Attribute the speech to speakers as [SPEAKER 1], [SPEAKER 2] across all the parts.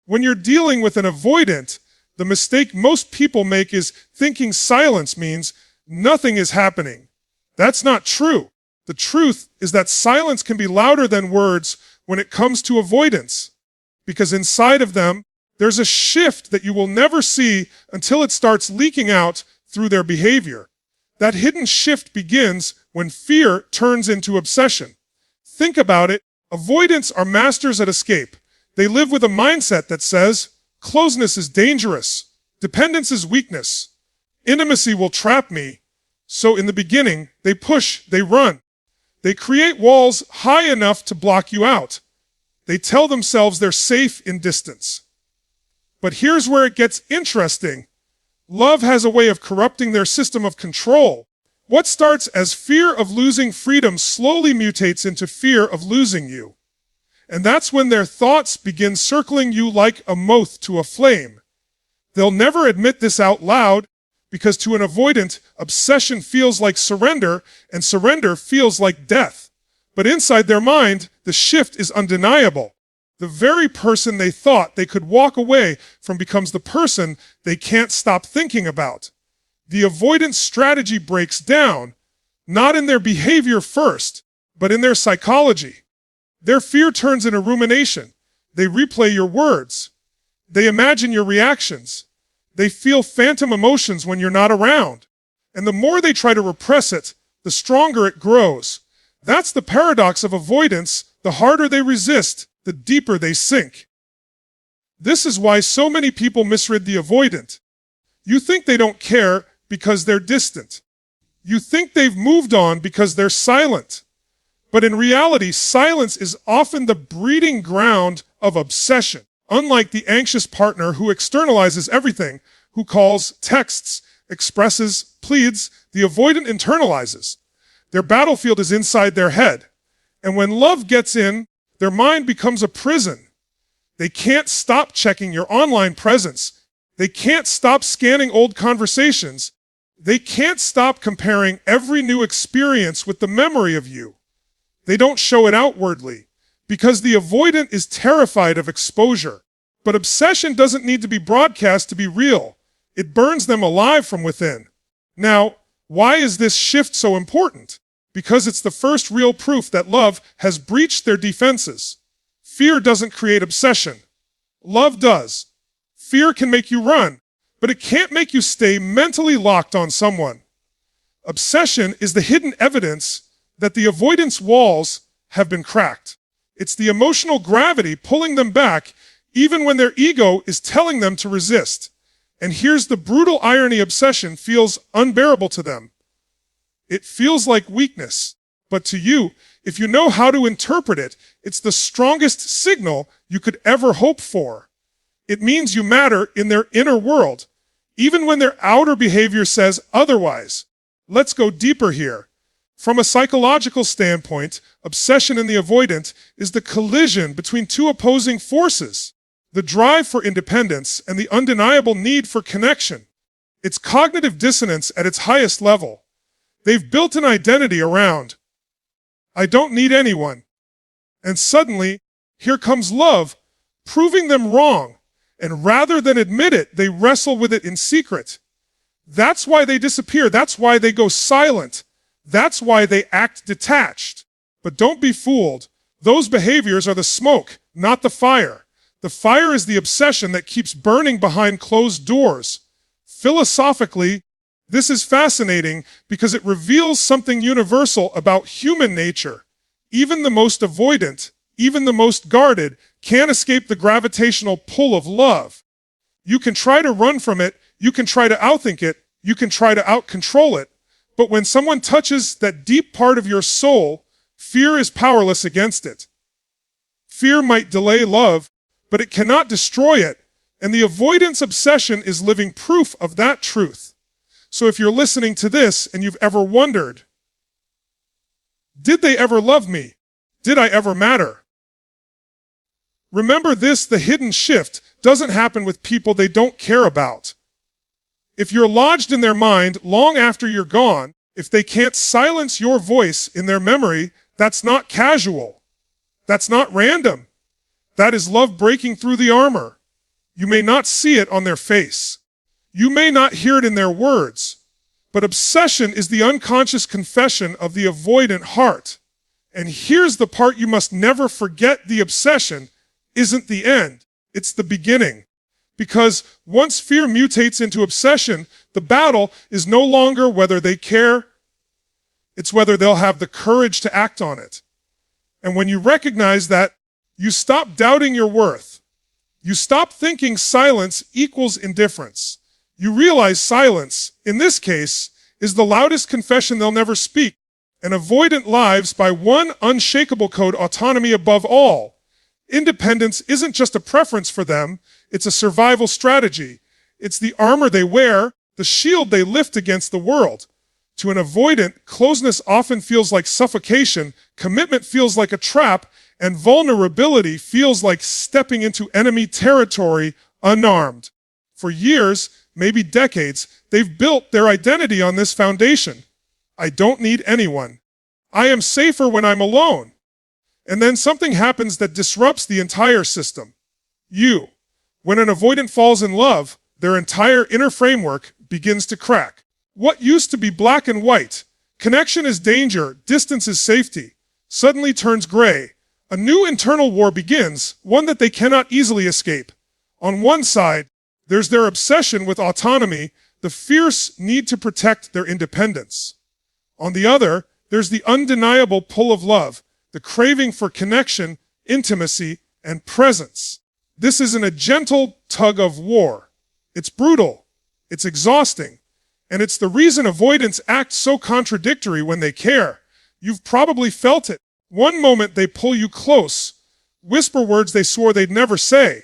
[SPEAKER 1] When you're dealing with an avoidant, the mistake most people make is thinking silence means nothing is happening. That's not true. The truth is that silence can be louder than words when it comes to avoidance, because inside of them, there's a shift that you will never see until it starts leaking out through their behavior. That hidden shift begins when fear turns into obsession. Think about it. Avoidants are masters at escape. They live with a mindset that says, closeness is dangerous, dependence is weakness, intimacy will trap me. So in the beginning, they push, they run. They create walls high enough to block you out. They tell themselves they're safe in distance. But here's where it gets interesting. Love has a way of corrupting their system of control. What starts as fear of losing freedom slowly mutates into fear of losing you. And that's when their thoughts begin circling you like a moth to a flame. They'll never admit this out loud, because to an avoidant, obsession feels like surrender, and surrender feels like death. But inside their mind, the shift is undeniable. The very person they thought they could walk away from becomes the person they can't stop thinking about. The avoidance strategy breaks down, not in their behavior first, but in their psychology. Their fear turns into rumination. They replay your words. They imagine your reactions. They feel phantom emotions when you're not around. And the more they try to repress it, the stronger it grows. That's the paradox of avoidance. The harder they resist, the deeper they sink. This is why so many people misread the avoidant. You think they don't care because they're distant. You think they've moved on because they're silent. But in reality, silence is often the breeding ground of obsession. Unlike the anxious partner who externalizes everything, who calls, texts, expresses, pleads, the avoidant internalizes. Their battlefield is inside their head. And when love gets in, their mind becomes a prison. They can't stop checking your online presence. They can't stop scanning old conversations. They can't stop comparing every new experience with the memory of you. They don't show it outwardly, because the avoidant is terrified of exposure. But obsession doesn't need to be broadcast to be real. It burns them alive from within. Now, why is this shift so important? Because it's the first real proof that love has breached their defenses. Fear doesn't create obsession. Love does. Fear can make you run, but it can't make you stay mentally locked on someone. Obsession is the hidden evidence that the avoidance walls have been cracked. It's the emotional gravity pulling them back, even when their ego is telling them to resist. And here's the brutal irony: obsession feels unbearable to them. It feels like weakness. But to you, if you know how to interpret it, it's the strongest signal you could ever hope for. It means you matter in their inner world, even when their outer behavior says otherwise. Let's go deeper here. From a psychological standpoint, obsession and the avoidant is the collision between two opposing forces: the drive for independence and the undeniable need for connection. It's cognitive dissonance at its highest level. They've built an identity around, I don't need anyone. And suddenly, here comes love, proving them wrong. And rather than admit it, they wrestle with it in secret. That's why they disappear. That's why they go silent. That's why they act detached. But don't be fooled. Those behaviors are the smoke, not the fire. The fire is the obsession that keeps burning behind closed doors. Philosophically, this is fascinating because it reveals something universal about human nature. Even the most avoidant, even the most guarded, can't escape the gravitational pull of love. You can try to run from it, you can try to outthink it, you can try to out-control it. But when someone touches that deep part of your soul, fear is powerless against it. Fear might delay love, but it cannot destroy it. And the avoidance obsession is living proof of that truth. So if you're listening to this and you've ever wondered, did they ever love me? Did I ever matter? Remember this: the hidden shift doesn't happen with people they don't care about. If you're lodged in their mind long after you're gone, if they can't silence your voice in their memory, that's not casual. That's not random. That is love breaking through the armor. You may not see it on their face. You may not hear it in their words. But obsession is the unconscious confession of the avoidant heart. And here's the part you must never forget: the obsession isn't the end, it's the beginning. Because once fear mutates into obsession, the battle is no longer whether they care, it's whether they'll have the courage to act on it. And when you recognize that, you stop doubting your worth. You stop thinking silence equals indifference. You realize silence, in this case, is the loudest confession they'll never speak. And avoidant lives by one unshakable code: autonomy above all. Independence isn't just a preference for them, it's a survival strategy. It's the armor they wear, the shield they lift against the world. To an avoidant, closeness often feels like suffocation, commitment feels like a trap, and vulnerability feels like stepping into enemy territory unarmed. For years, maybe decades, they've built their identity on this foundation. I don't need anyone. I am safer when I'm alone. And then something happens that disrupts the entire system. When an avoidant falls in love, their entire inner framework begins to crack. What used to be black and white, connection is danger, distance is safety, suddenly turns gray. A new internal war begins, one that they cannot easily escape. On one side, there's their obsession with autonomy, the fierce need to protect their independence. On the other, there's the undeniable pull of love, the craving for connection, intimacy, and presence. This isn't a gentle tug of war. It's brutal. It's exhausting. And it's the reason avoidants act so contradictory when they care. You've probably felt it. One moment they pull you close, whisper words they swore they'd never say.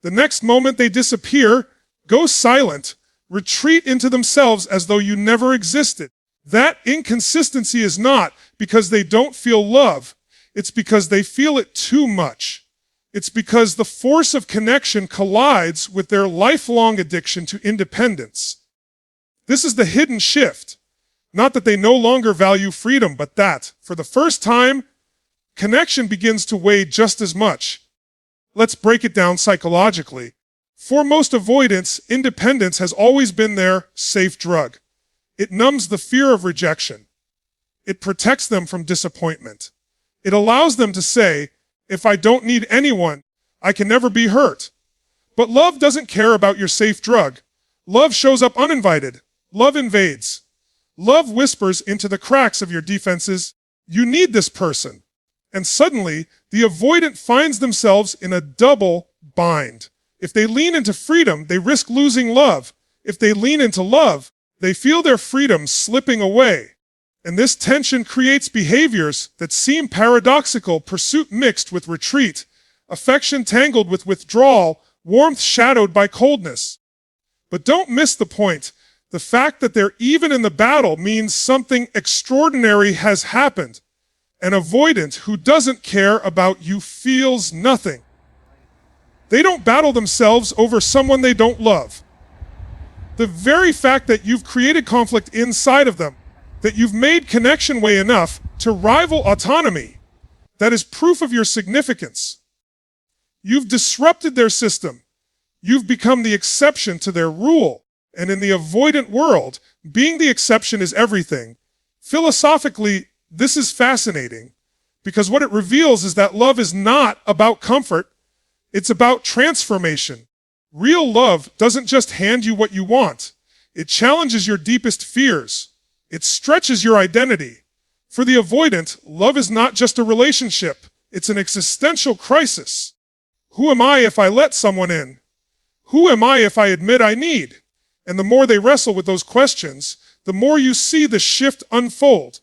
[SPEAKER 1] The next moment they disappear, go silent, retreat into themselves as though you never existed. That inconsistency is not because they don't feel love. It's because they feel it too much. It's because the force of connection collides with their lifelong addiction to independence. This is the hidden shift. Not that they no longer value freedom, but that, for the first time, connection begins to weigh just as much. Let's break it down psychologically. For most avoidants, independence has always been their safe drug. It numbs the fear of rejection. It protects them from disappointment. It allows them to say, if I don't need anyone, I can never be hurt. But love doesn't care about your safe drug. Love shows up uninvited. Love invades. Love whispers into the cracks of your defenses, you need this person. And suddenly, the avoidant finds themselves in a double bind. If they lean into freedom, they risk losing love. If they lean into love, they feel their freedom slipping away. And this tension creates behaviors that seem paradoxical: pursuit mixed with retreat, affection tangled with withdrawal, warmth shadowed by coldness. But don't miss the point. The fact that they're even in the battle means something extraordinary has happened. An avoidant who doesn't care about you feels nothing. They don't battle themselves over someone they don't love. The very fact that you've created conflict inside of them, that you've made connection weigh enough to rival autonomy, that is proof of your significance. You've disrupted their system. You've become the exception to their rule. And in the avoidant world, being the exception is everything. Philosophically, this is fascinating, because what it reveals is that love is not about comfort, it's about transformation. Real love doesn't just hand you what you want. It challenges your deepest fears. It stretches your identity. For the avoidant, love is not just a relationship. It's an existential crisis. Who am I if I let someone in? Who am I if I admit I need? And the more they wrestle with those questions, the more you see the shift unfold.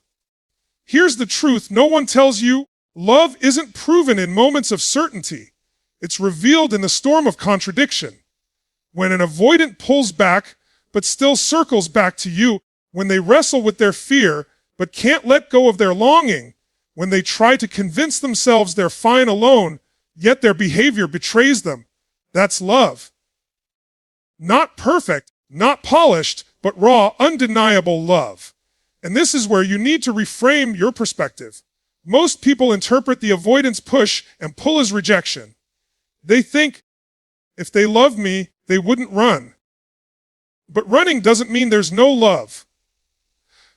[SPEAKER 1] Here's the truth no one tells you: love isn't proven in moments of certainty. It's revealed in the storm of contradiction. When an avoidant pulls back, but still circles back to you, when they wrestle with their fear, but can't let go of their longing, when they try to convince themselves they're fine alone, yet their behavior betrays them, that's love. Not perfect, not polished, but raw, undeniable love. And this is where you need to reframe your perspective. Most people interpret the avoidance push and pull as rejection. They think, If they loved me, they wouldn't run. But running doesn't mean there's no love.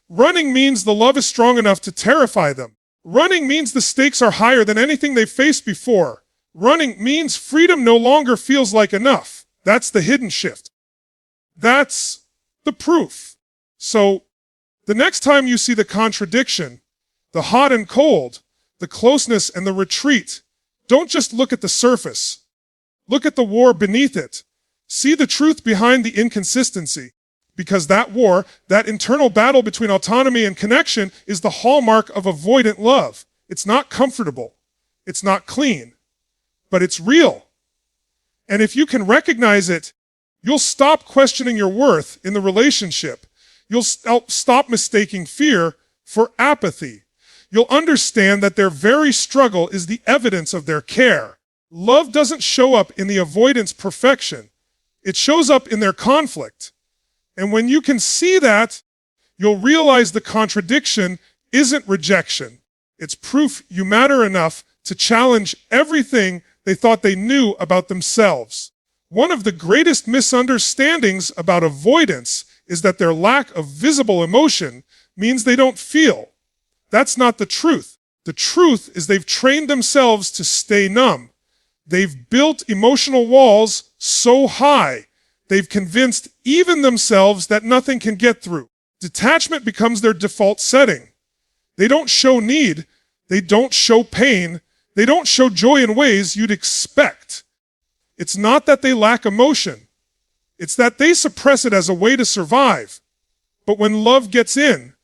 [SPEAKER 1] Running means the love is strong enough to terrify them. Running means the stakes are higher than anything they've faced before. Running means freedom no longer feels like enough. That's the hidden shift. That's the proof. So, the next time you see the contradiction, the hot and cold, the closeness and the retreat, don't just look at the surface. Look at the war beneath it. See the truth behind the inconsistency. Because that war, that internal battle between autonomy and connection, is the hallmark of avoidant love. It's not comfortable. It's not clean. But it's real. And if you can recognize it, you'll stop questioning your worth in the relationship. You'll stop mistaking fear for apathy. You'll understand that their very struggle is the evidence of their care. Love doesn't show up in the avoidance perfection. It shows up in their conflict. And when you can see that, you'll realize the contradiction isn't rejection. It's proof you matter enough to challenge everything they thought they knew about themselves. One of the greatest misunderstandings about avoidance is that their lack of visible emotion means they don't feel. That's not the truth. The truth is they've trained themselves to stay numb. They've built emotional walls so high, they've convinced even themselves that nothing can get through. Detachment becomes their default setting. They don't show need. They don't show pain. They don't show joy in ways you'd expect. It's not that they lack emotion. It's that they suppress it as a way to survive. But when love gets in,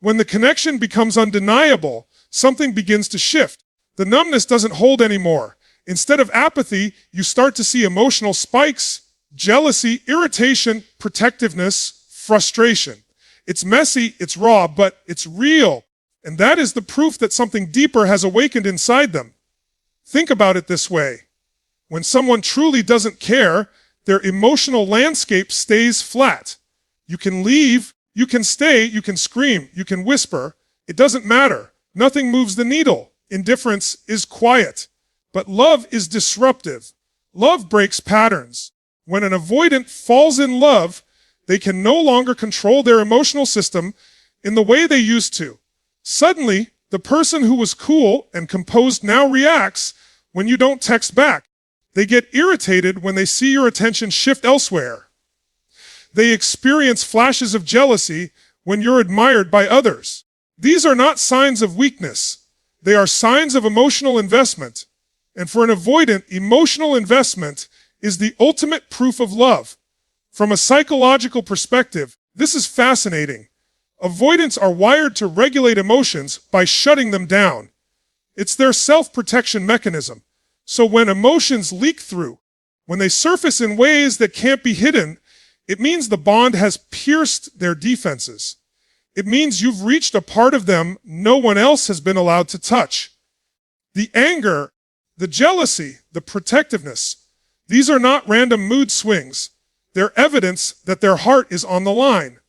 [SPEAKER 1] when the connection becomes undeniable, something begins to shift. The numbness doesn't hold anymore. Instead of apathy, you start to see emotional spikes, jealousy, irritation, protectiveness, frustration. It's messy, it's raw, but it's real. And that is the proof that something deeper has awakened inside them. Think about it this way. When someone truly doesn't care, their emotional landscape stays flat. You can leave, you can stay, you can scream, you can whisper. It doesn't matter. Nothing moves the needle. Indifference is quiet. But love is disruptive. Love breaks patterns. When an avoidant falls in love, they can no longer control their emotional system in the way they used to. Suddenly, the person who was cool and composed now reacts when you don't text back. They get irritated when they see your attention shift elsewhere. They experience flashes of jealousy when you're admired by others. These are not signs of weakness. They are signs of emotional investment. And for an avoidant, emotional investment is the ultimate proof of love. From a psychological perspective, this is fascinating. Avoidants are wired to regulate emotions by shutting them down. It's their self-protection mechanism. So when emotions leak through, when they surface in ways that can't be hidden, it means the bond has pierced their defenses. It means you've reached a part of them no one else has been allowed to touch. The anger, the jealousy, the protectiveness, these are not random mood swings. They're evidence that their heart is on the line.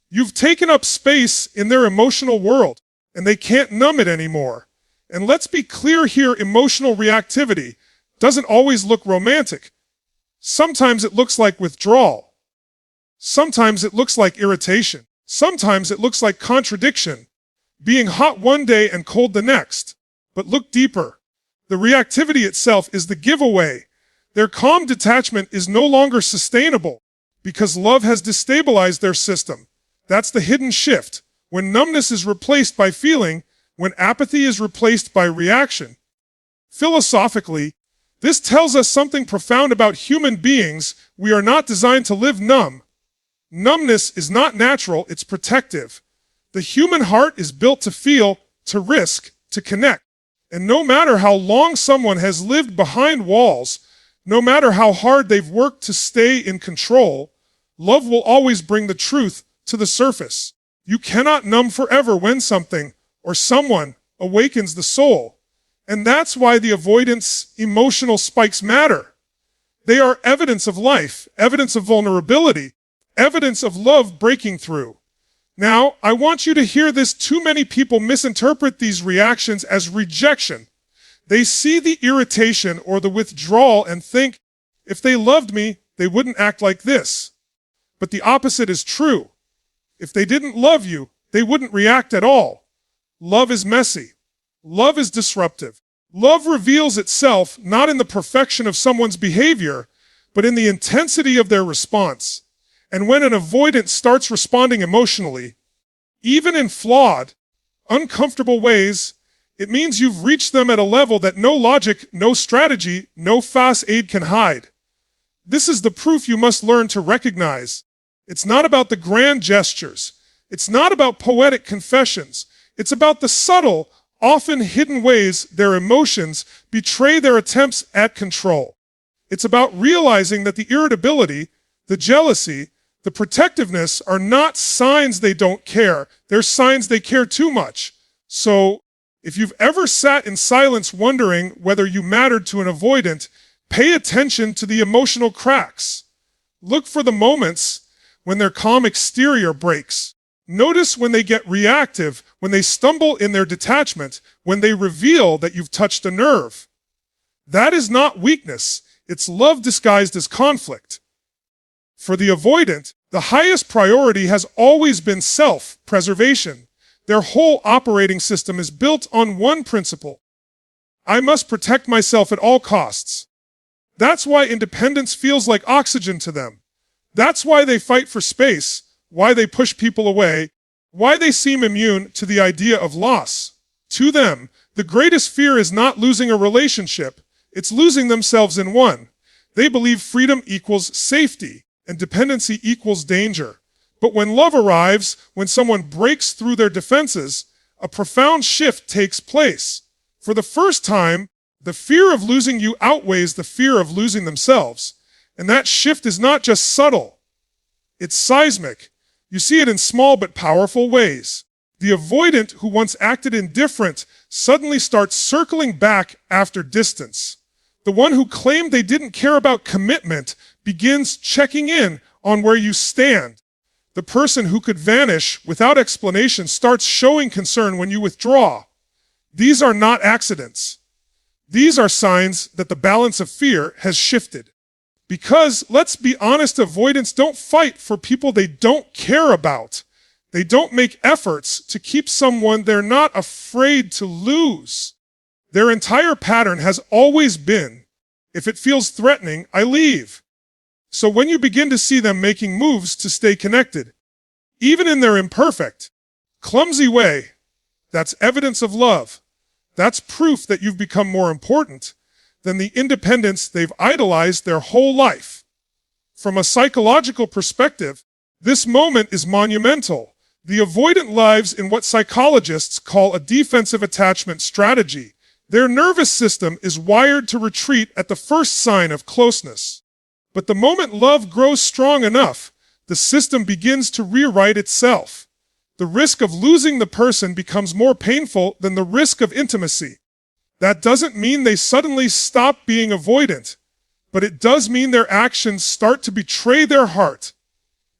[SPEAKER 1] You've taken up space in their emotional world, and they can't numb it anymore. And let's be clear here, emotional reactivity doesn't always look romantic. Sometimes it looks like withdrawal. Sometimes it looks like irritation. Sometimes it looks like contradiction, being hot one day and cold the next. But look deeper. The reactivity itself is the giveaway. Their calm detachment is no longer sustainable because love has destabilized their system. That's the hidden shift. When numbness is replaced by feeling, when apathy is replaced by reaction. Philosophically, this tells us something profound about human beings. We are not designed to live numb. Numbness is not natural, it's protective. The human heart is built to feel, to risk, to connect. And no matter how long someone has lived behind walls, no matter how hard they've worked to stay in control, love will always bring the truth to the surface. You cannot numb forever when something or someone awakens the soul. And that's why the avoidance emotional spikes matter. They are evidence of life, evidence of vulnerability, evidence of love breaking through. Now, I want you to hear this. Too many people misinterpret these reactions as rejection. They see the irritation or the withdrawal and think If they loved me, they wouldn't act like this. But the opposite is true. If they didn't love you, they wouldn't react at all. Love is messy. Love is disruptive. Love reveals itself not in the perfection of someone's behavior, but in the intensity of their response. And when an avoidant starts responding emotionally, even in flawed, uncomfortable ways, it means you've reached them at a level that no logic, no strategy, no fast aid can hide. This is the proof you must learn to recognize. It's not about the grand gestures. It's not about poetic confessions. It's about the subtle, often hidden ways their emotions betray their attempts at control. It's about realizing that the irritability, the jealousy, the protectiveness are not signs they don't care. They're signs they care too much. So, if you've ever sat in silence wondering whether you mattered to an avoidant, pay attention to the emotional cracks. Look for the moments when their calm exterior breaks. Notice when they get reactive, when they stumble in their detachment, when they reveal that you've touched a nerve. That is not weakness. It's love disguised as conflict. For the avoidant, the highest priority has always been self-preservation. Their whole operating system is built on one principle. I must protect myself at all costs. That's why independence feels like oxygen to them. That's why they fight for space, why they push people away, why they seem immune to the idea of loss. To them, the greatest fear is not losing a relationship, it's losing themselves in one. They believe freedom equals safety and dependency equals danger. But when love arrives, when someone breaks through their defenses, a profound shift takes place. For the first time, the fear of losing you outweighs the fear of losing themselves. And that shift is not just subtle, it's seismic. You see it in small but powerful ways. The avoidant who once acted indifferent suddenly starts circling back after distance. The one who claimed they didn't care about commitment begins checking in on where you stand. The person who could vanish without explanation starts showing concern when you withdraw. These are not accidents. These are signs that the balance of fear has shifted. Because, let's be honest, avoidants don't fight for people they don't care about. They don't make efforts to keep someone they're not afraid to lose. Their entire pattern has always been, if it feels threatening, I leave. So when you begin to see them making moves to stay connected, even in their imperfect, clumsy way, that's evidence of love. That's proof that you've become more important than the independence they've idolized their whole life. From a psychological perspective, this moment is monumental. The avoidant lives in what psychologists call a defensive attachment strategy. Their nervous system is wired to retreat at the first sign of closeness. But the moment love grows strong enough, the system begins to rewrite itself. The risk of losing the person becomes more painful than the risk of intimacy. That doesn't mean they suddenly stop being avoidant, but it does mean their actions start to betray their heart.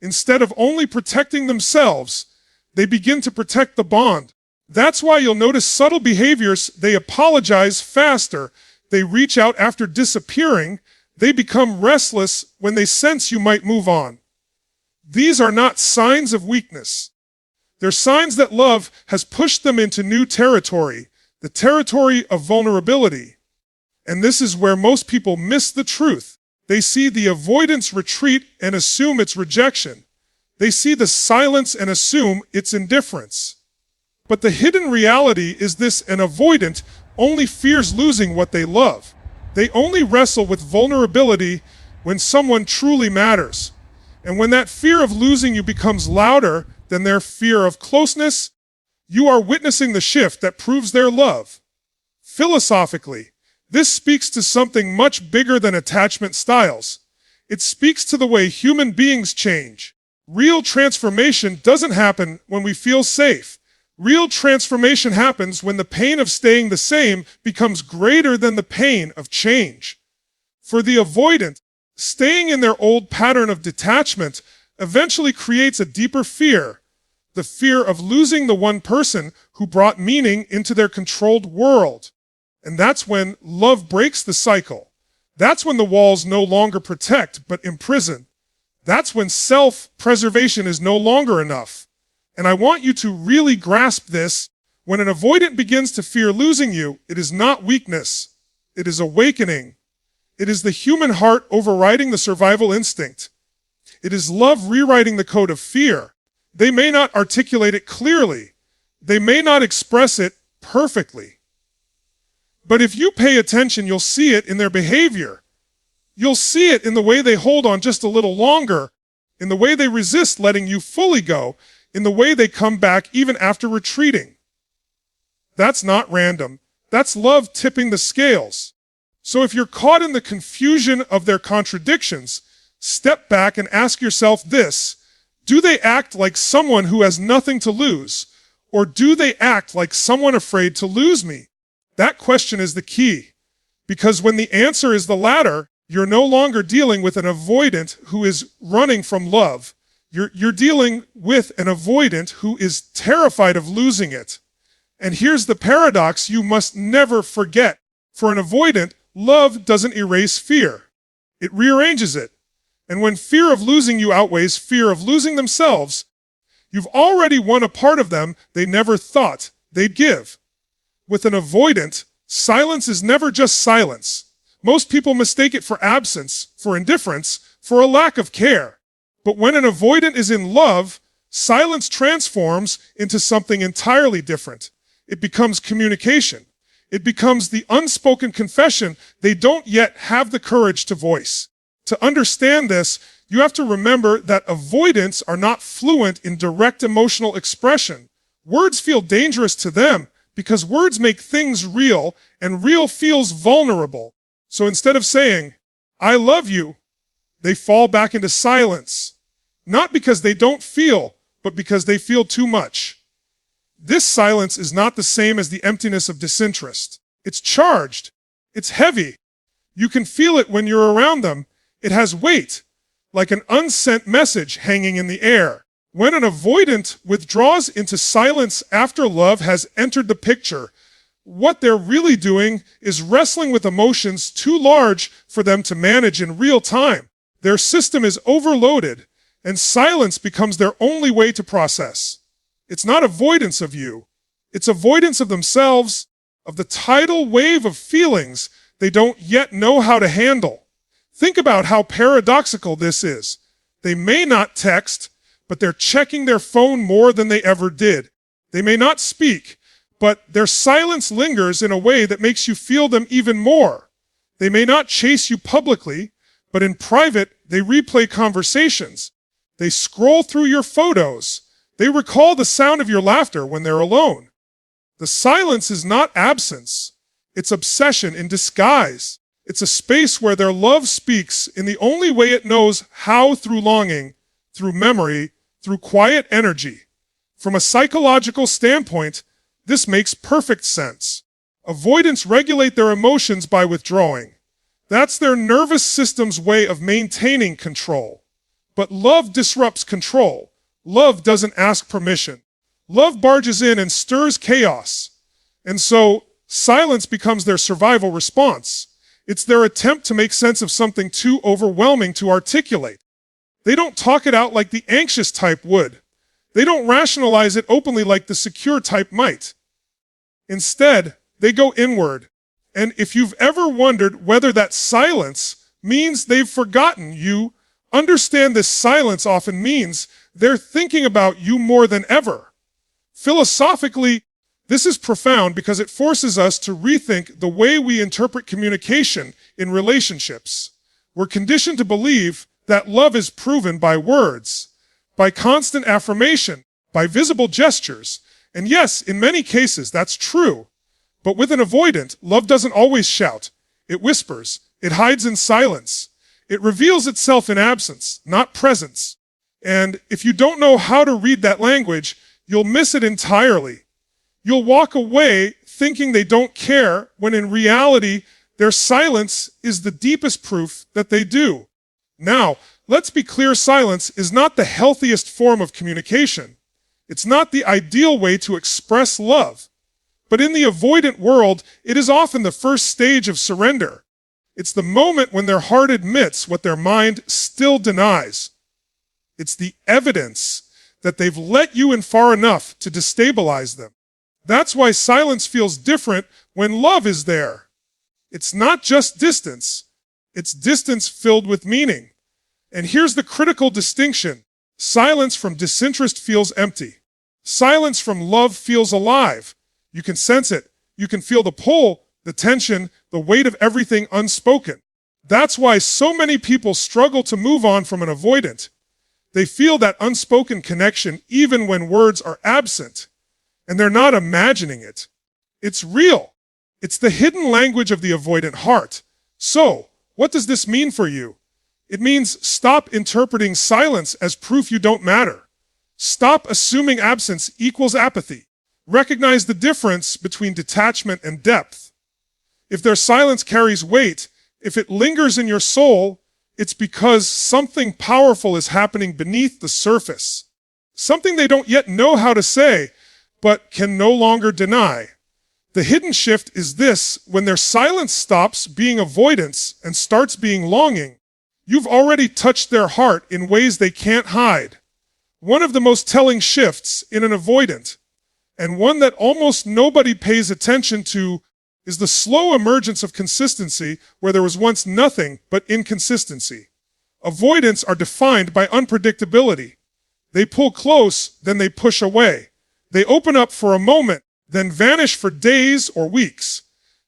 [SPEAKER 1] Instead of only protecting themselves, they begin to protect the bond. That's why you'll notice subtle behaviors. They apologize faster. They reach out after disappearing. They become restless when they sense you might move on. These are not signs of weakness. They're signs that love has pushed them into new territory, the territory of vulnerability. And this is where most people miss the truth. They see the avoidance retreat and assume it's rejection. They see the silence and assume it's indifference. But the hidden reality is this: an avoidant only fears losing what they love. They only wrestle with vulnerability when someone truly matters. And when that fear of losing you becomes louder than their fear of closeness, you are witnessing the shift that proves their love. Philosophically, this speaks to something much bigger than attachment styles. It speaks to the way human beings change. Real transformation doesn't happen when we feel safe. Real transformation happens when the pain of staying the same becomes greater than the pain of change. For the avoidant, staying in their old pattern of detachment eventually creates a deeper fear, the fear of losing the one person who brought meaning into their controlled world. And that's when love breaks the cycle. That's when the walls no longer protect but imprison. That's when self-preservation is no longer enough. And I want you to really grasp this. When an avoidant begins to fear losing you, it is not weakness. It is awakening. It is the human heart overriding the survival instinct. It is love rewriting the code of fear. They may not articulate it clearly. They may not express it perfectly. But if you pay attention, you'll see it in their behavior. You'll see it in the way they hold on just a little longer, in the way they resist letting you fully go, in the way they come back even after retreating. That's not random. That's love tipping the scales. So if you're caught in the confusion of their contradictions, step back and ask yourself this: do they act like someone who has nothing to lose, or do they act like someone afraid to lose me? That question is the key, because when the answer is the latter, you're no longer dealing with an avoidant who is running from love. You're dealing with an avoidant who is terrified of losing it. And here's the paradox you must never forget. For an avoidant, love doesn't erase fear. It rearranges it. And when fear of losing you outweighs fear of losing themselves, you've already won a part of them they never thought they'd give. With an avoidant, silence is never just silence. Most people mistake it for absence, for indifference, for a lack of care. But when an avoidant is in love, silence transforms into something entirely different. It becomes communication. It becomes the unspoken confession they don't yet have the courage to voice. To understand this, you have to remember that avoidants are not fluent in direct emotional expression. Words feel dangerous to them because words make things real, and real feels vulnerable. So instead of saying, "I love you," they fall back into silence. Not because they don't feel, but because they feel too much. This silence is not the same as the emptiness of disinterest. It's charged. It's heavy. You can feel it when you're around them. It has weight, like an unsent message hanging in the air. When an avoidant withdraws into silence after love has entered the picture, what they're really doing is wrestling with emotions too large for them to manage in real time. Their system is overloaded, and silence becomes their only way to process. It's not avoidance of you. It's avoidance of themselves, of the tidal wave of feelings they don't yet know how to handle. Think about how paradoxical this is. They may not text, but they're checking their phone more than they ever did. They may not speak, but their silence lingers in a way that makes you feel them even more. They may not chase you publicly, but in private, they replay conversations. They scroll through your photos. They recall the sound of your laughter when they're alone. The silence is not absence. It's obsession in disguise. It's a space where their love speaks in the only way it knows how, through longing, through memory, through quiet energy. From a psychological standpoint, this makes perfect sense. Avoidants regulate their emotions by withdrawing. That's their nervous system's way of maintaining control. But love disrupts control. Love doesn't ask permission. Love barges in and stirs chaos. And so, silence becomes their survival response. It's their attempt to make sense of something too overwhelming to articulate. They don't talk it out like the anxious type would. They don't rationalize it openly like the secure type might. Instead, they go inward. And if you've ever wondered whether that silence means they've forgotten you, understand this silence often means they're thinking about you more than ever. Philosophically, this is profound because it forces us to rethink the way we interpret communication in relationships. We're conditioned to believe that love is proven by words, by constant affirmation, by visible gestures. And yes, in many cases, that's true. But with an avoidant, love doesn't always shout. It whispers. It hides in silence. It reveals itself in absence, not presence. And if you don't know how to read that language, you'll miss it entirely. You'll walk away thinking they don't care, when in reality, their silence is the deepest proof that they do. Now, let's be clear, silence is not the healthiest form of communication. It's not the ideal way to express love. But in the avoidant world, it is often the first stage of surrender. It's the moment when their heart admits what their mind still denies. It's the evidence that they've let you in far enough to destabilize them. That's why silence feels different when love is there. It's not just distance. It's distance filled with meaning. And here's the critical distinction. Silence from disinterest feels empty. Silence from love feels alive. You can sense it. You can feel the pull, the tension, the weight of everything unspoken. That's why so many people struggle to move on from an avoidant. They feel that unspoken connection even when words are absent. And they're not imagining it. It's real. It's the hidden language of the avoidant heart. So, what does this mean for you? It means stop interpreting silence as proof you don't matter. Stop assuming absence equals apathy. Recognize the difference between detachment and depth. If their silence carries weight, if it lingers in your soul, it's because something powerful is happening beneath the surface. Something they don't yet know how to say, but can no longer deny. The hidden shift is this: when their silence stops being avoidance and starts being longing, you've already touched their heart in ways they can't hide. One of the most telling shifts in an avoidant, and one that almost nobody pays attention to, is the slow emergence of consistency where there was once nothing but inconsistency. Avoidants are defined by unpredictability. They pull close, then they push away. They open up for a moment, then vanish for days or weeks.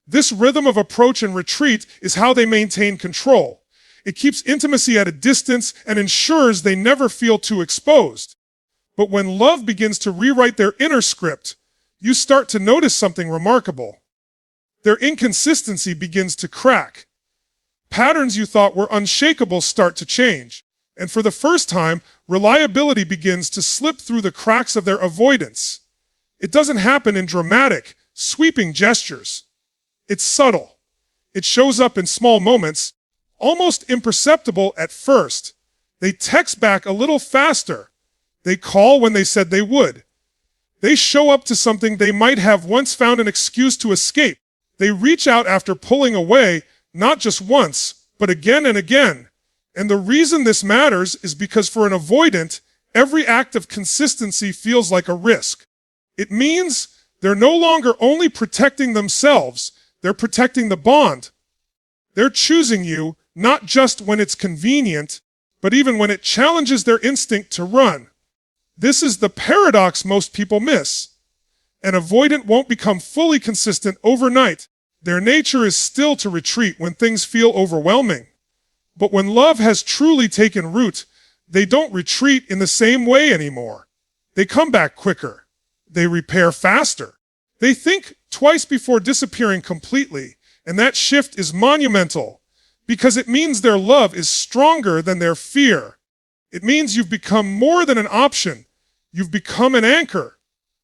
[SPEAKER 1] This rhythm of approach and retreat is how they maintain control. It keeps intimacy at a distance and ensures they never feel too exposed. But when love begins to rewrite their inner script, you start to notice something remarkable. Their inconsistency begins to crack. Patterns you thought were unshakable start to change. And for the first time, reliability begins to slip through the cracks of their avoidance. It doesn't happen in dramatic, sweeping gestures. It's subtle. It shows up in small moments, almost imperceptible at first. They text back a little faster. They call when they said they would. They show up to something they might have once found an excuse to escape. They reach out after pulling away, not just once, but again and again. And the reason this matters is because for an avoidant, every act of consistency feels like a risk. It means they're no longer only protecting themselves, they're protecting the bond. They're choosing you, not just when it's convenient, but even when it challenges their instinct to run. This is the paradox most people miss. An avoidant won't become fully consistent overnight. Their nature is still to retreat when things feel overwhelming. But when love has truly taken root, they don't retreat in the same way anymore. They come back quicker. They repair faster. They think twice before disappearing completely, and that shift is monumental because it means their love is stronger than their fear. It means you've become more than an option. You've become an anchor.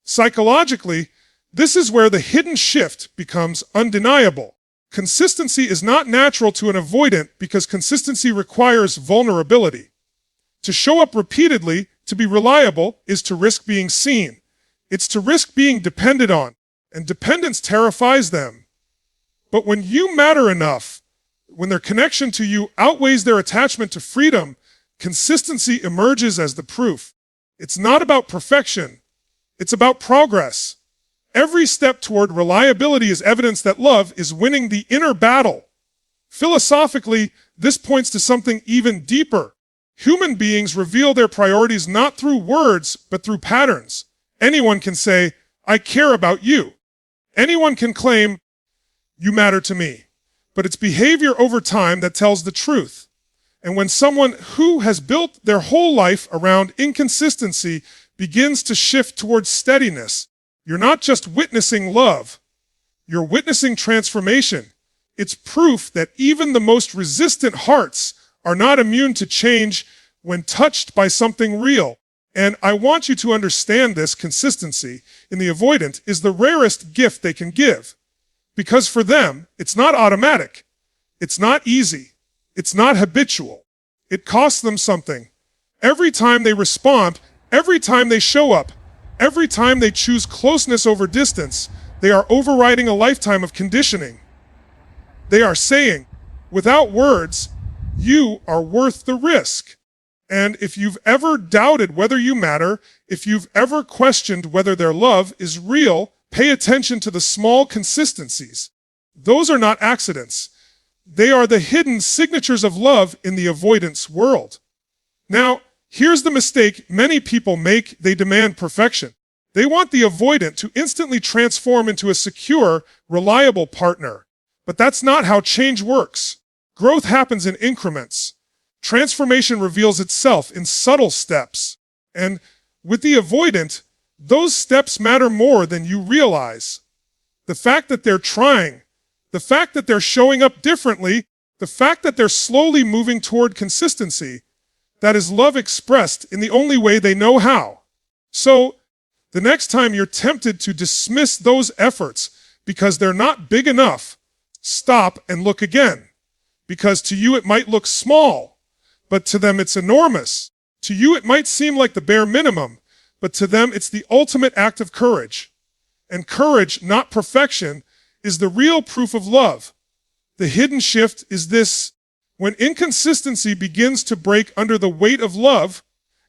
[SPEAKER 1] Psychologically, this is where the hidden shift becomes undeniable. Consistency is not natural to an avoidant because consistency requires vulnerability. To show up repeatedly, to be reliable, is to risk being seen. It's to risk being depended on, and dependence terrifies them. But when you matter enough, when their connection to you outweighs their attachment to freedom, consistency emerges as the proof. It's not about perfection. It's about progress. Every step toward reliability is evidence that love is winning the inner battle. Philosophically, this points to something even deeper. Human beings reveal their priorities not through words, but through patterns. Anyone can say, "I care about you." Anyone can claim, "You matter to me." But it's behavior over time that tells the truth. And when someone who has built their whole life around inconsistency begins to shift towards steadiness, you're not just witnessing love, you're witnessing transformation. It's proof that even the most resistant hearts are not immune to change when touched by something real. And I want you to understand this: consistency in the avoidant is the rarest gift they can give. Because for them, it's not automatic. It's not easy. It's not habitual. It costs them something. Every time they respond, every time they show up, every time they choose closeness over distance, they are overriding a lifetime of conditioning. They are saying, Without words, you are worth the risk. And if you've ever doubted whether you matter, if you've ever questioned whether their love is real, pay attention to the small consistencies. Those are not accidents. They are the hidden signatures of love in the avoidance world. Now, here's the mistake many people make. They demand perfection. They want the avoidant to instantly transform into a secure, reliable partner. But that's not how change works. Growth happens in increments. Transformation reveals itself in subtle steps. And with the avoidant, those steps matter more than you realize. The fact that they're trying, the fact that they're showing up differently, the fact that they're slowly moving toward consistency, that is love expressed in the only way they know how. So, the next time you're tempted to dismiss those efforts because they're not big enough, stop and look again. Because to you it might look small, but to them it's enormous. To you it might seem like the bare minimum, but to them it's the ultimate act of courage. And courage, not perfection, is the real proof of love. The hidden shift is this: when inconsistency begins to break under the weight of love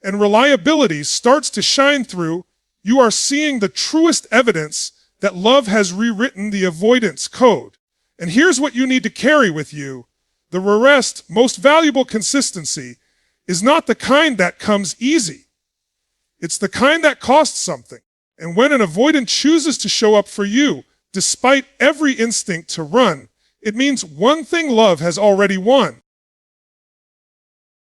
[SPEAKER 1] and reliability starts to shine through, you are seeing the truest evidence that love has rewritten the avoidance code. And here's what you need to carry with you. The rarest, most valuable consistency is not the kind that comes easy. It's the kind that costs something. And when an avoidant chooses to show up for you, despite every instinct to run, it means one thing love has already won.